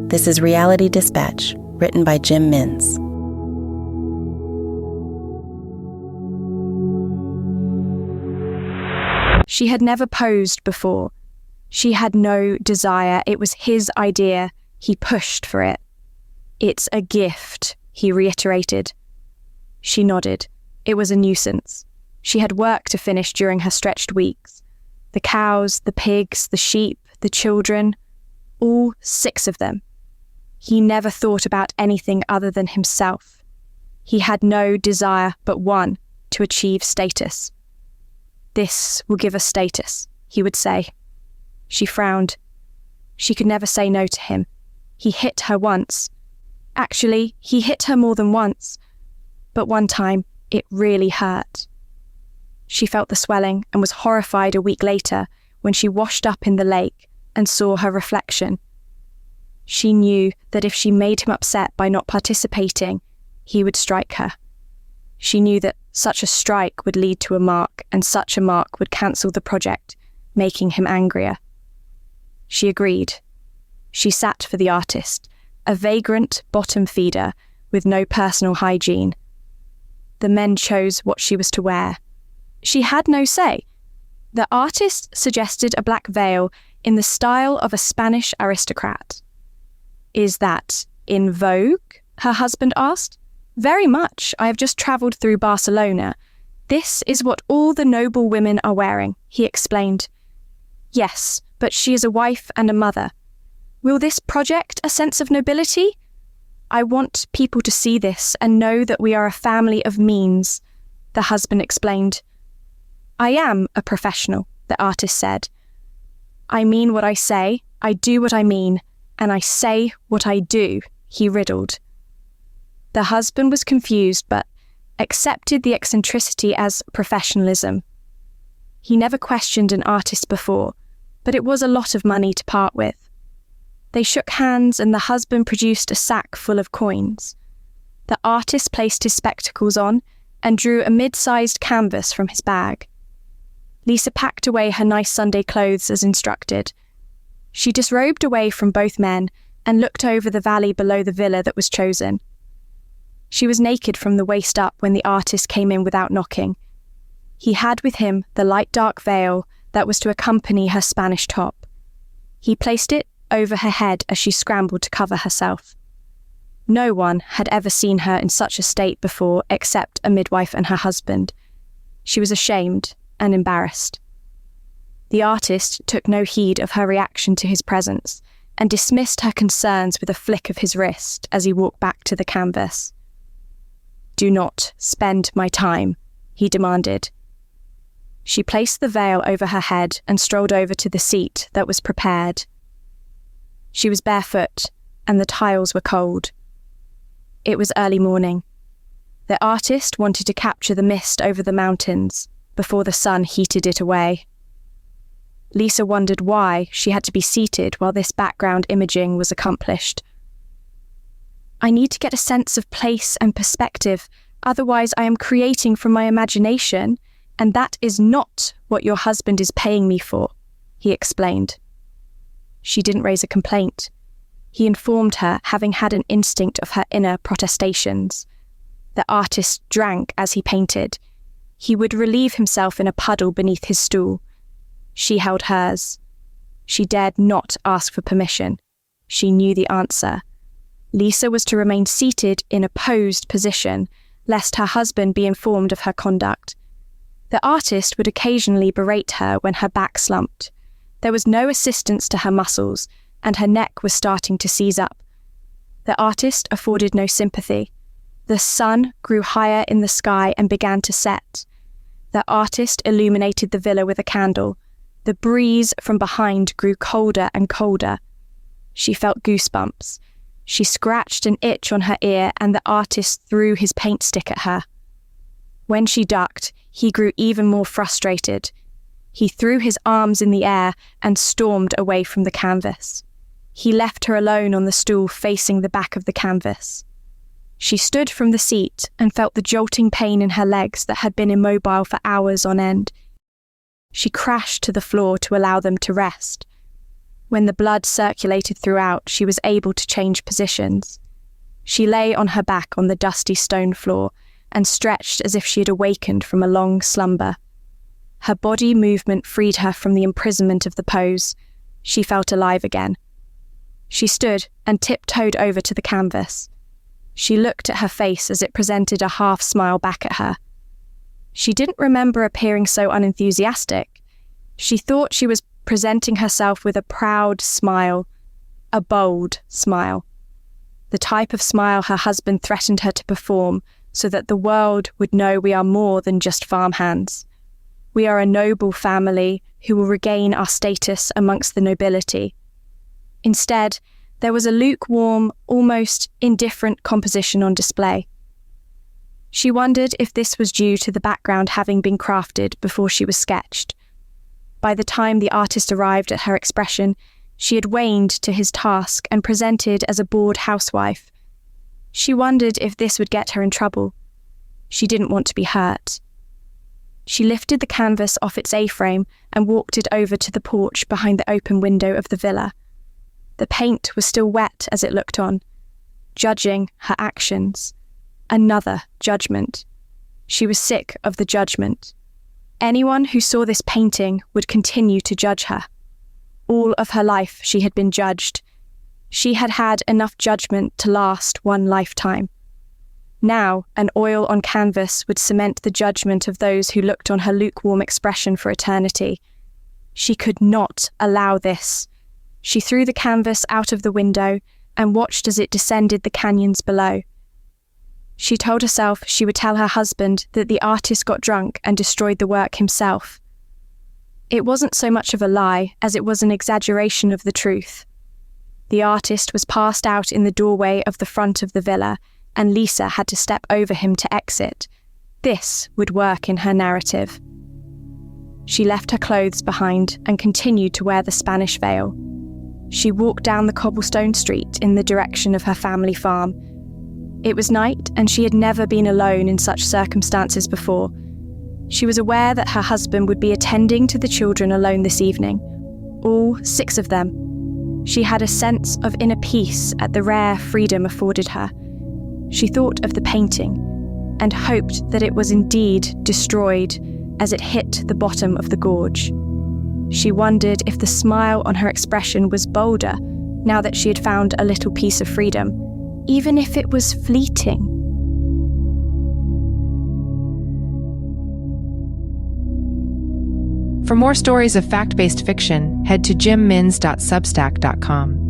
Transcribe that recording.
This is Reality Dispatch, written by Jim Mins. She had never posed before. She had no desire. It was his idea. He pushed for it. "It's a gift," he reiterated. She nodded. It was a nuisance. She had work to finish during her stretched weeks. The cows, the pigs, the sheep, the children, all 6 of them. He never thought about anything other than himself. He had no desire but one, to achieve status. "This will give us status," he would say. She frowned. She could never say no to him. He hit her once. Actually, he hit her more than once. But one time, it really hurt. She felt the swelling and was horrified a week later when she washed up in the lake and saw her reflection. She knew that if she made him upset by not participating, he would strike her. She knew that such a strike would lead to a mark, and such a mark would cancel the project, making him angrier. She agreed. She sat for the artist, a vagrant bottom feeder with no personal hygiene. The men chose what she was to wear. She had no say. The artist suggested a black veil in the style of a Spanish aristocrat. "Is that in vogue?" her husband asked. "Very much. I have just travelled through Barcelona. This is what all the noble women are wearing," he explained. "Yes, but she is a wife and a mother. Will this project a sense of nobility? I want people to see this and know that we are a family of means," the husband explained. "I am a professional," the artist said. "I mean what I say, I do what I mean, and I say what I do," he riddled. The husband was confused but accepted the eccentricity as professionalism. He never questioned an artist before, but it was a lot of money to part with. They shook hands and the husband produced a sack full of coins. The artist placed his spectacles on and drew a mid-sized canvas from his bag. Lisa packed away her nice Sunday clothes as instructed. She disrobed away from both men and looked over the valley below the villa that was chosen. She was naked from the waist up when the artist came in without knocking. He had with him the light dark veil that was to accompany her Spanish top. He placed it over her head as she scrambled to cover herself. No one had ever seen her in such a state before except a midwife and her husband. She was ashamed and embarrassed. The artist took no heed of her reaction to his presence and dismissed her concerns with a flick of his wrist as he walked back to the canvas. "Do not spend my time," he demanded. She placed the veil over her head and strolled over to the seat that was prepared. She was barefoot, and the tiles were cold. It was early morning. The artist wanted to capture the mist over the mountains before the sun heated it away. Lisa wondered why she had to be seated while this background imaging was accomplished. "I need to get a sense of place and perspective, otherwise I am creating from my imagination, and that is not what your husband is paying me for," he explained. She didn't raise a complaint. He informed her, having had an instinct of her inner protestations. The artist drank as he painted. He would relieve himself in a puddle beneath his stool. She held hers. She dared not ask for permission. She knew the answer. Lisa was to remain seated in a posed position, lest her husband be informed of her conduct. The artist would occasionally berate her when her back slumped. There was no assistance to her muscles, and her neck was starting to seize up. The artist afforded no sympathy. The sun grew higher in the sky and began to set. The artist illuminated the villa with a candle. The breeze from behind grew colder and colder. She felt goosebumps. She scratched an itch on her ear, and the artist threw his paint stick at her. When she ducked, he grew even more frustrated. He threw his arms in the air and stormed away from the canvas. He left her alone on the stool facing the back of the canvas. She stood from the seat and felt the jolting pain in her legs that had been immobile for hours on end. She crashed to the floor to allow them to rest. When the blood circulated throughout, she was able to change positions. She lay on her back on the dusty stone floor and stretched as if she had awakened from a long slumber. Her body movement freed her from the imprisonment of the pose. She felt alive again. She stood and tiptoed over to the canvas. She looked at her face as it presented a half-smile back at her. She didn't remember appearing so unenthusiastic. She thought she was presenting herself with a proud smile, a bold smile. The type of smile her husband threatened her to perform so that the world would know we are more than just farmhands. We are a noble family who will regain our status amongst the nobility. Instead, there was a lukewarm, almost indifferent composition on display. She wondered if this was due to the background having been crafted before she was sketched. By the time the artist arrived at her expression, she had waned to his task and presented as a bored housewife. She wondered if this would get her in trouble. She didn't want to be hurt. She lifted the canvas off its A-frame and walked it over to the porch behind the open window of the villa. The paint was still wet as it looked on, judging her actions. Another judgment. She was sick of the judgment. Anyone who saw this painting would continue to judge her. All of her life she had been judged. She had had enough judgment to last one lifetime. Now, an oil on canvas would cement the judgment of those who looked on her lukewarm expression for eternity. She could not allow this. She threw the canvas out of the window and watched as it descended the canyons below. She told herself she would tell her husband that the artist got drunk and destroyed the work himself. It wasn't so much of a lie as it was an exaggeration of the truth. The artist was passed out in the doorway of the front of the villa, and Lisa had to step over him to exit. This would work in her narrative. She left her clothes behind and continued to wear the Spanish veil. She walked down the cobblestone street in the direction of her family farm. It was night, and she had never been alone in such circumstances before. She was aware that her husband would be attending to the children alone this evening, all 6 of them. She had a sense of inner peace at the rare freedom afforded her. She thought of the painting and hoped that it was indeed destroyed as it hit the bottom of the gorge. She wondered if the smile on her expression was bolder now that she had found a little piece of freedom, even if it was fleeting. For more stories of fact-based fiction, head to jimmins.substack.com.